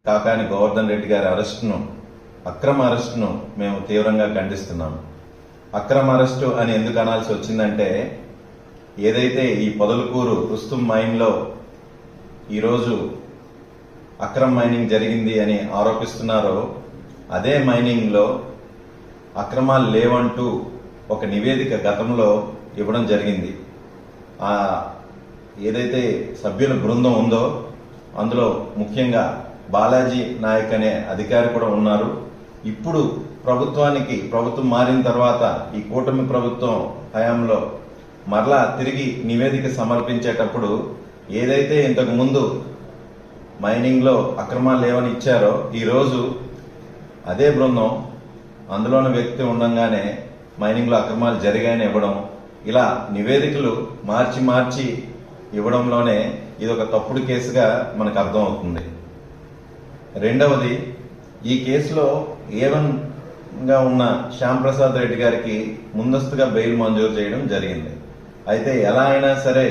కాకాని గోవర్ధన్ రెడ్డి గారి అక్రమ అరెస్టును మేము తీవ్రంగా ఖండిస్తున్నాం. అక్రమ అరెస్టు అని ఎందుకు అనాల్సి వచ్చిందంటే, ఏదైతే ఈ పొదలకూరు రుస్తుం మైన్లో ఈరోజు అక్రమ మైనింగ్ జరిగింది అని ఆరోపిస్తున్నారో, అదే మైనింగ్లో అక్రమాలు లేవంటూ ఒక నివేదిక గతంలో ఇవ్వడం జరిగింది. ఏదైతే సభ్యుల బృందం ఉందో అందులో ముఖ్యంగా బాలాజీ నాయక్ అనే అధికారి కూడా ఉన్నారు. ఇప్పుడు ప్రభుత్వం మారిన తర్వాత ఈ కూటమి ప్రభుత్వం హయాంలో మరలా తిరిగి నివేదిక సమర్పించేటప్పుడు ఏదైతే ఇంతకు ముందు మైనింగ్ లో అక్రమాలు లేవని ఇచ్చారో, ఈరోజు అదే బృందం అందులోని వ్యక్తి ఉండగానే మైనింగ్ లో అక్రమాలు జరిగాయని ఇవ్వడం, ఇలా నివేదికలు మార్చి ఇవ్వడంలోనే ఇది ఒక తప్పుడు కేసుగా మనకు అర్థం అవుతుంది. రెండవది, ఈ కేసులో గా ఉన్న శ్యామ్ ప్రసాద్ రెడ్డి గారికి ముందస్తుగా బెయిల్ మంజూరు చేయడం జరిగింది. అయితే ఎలా అయినా సరే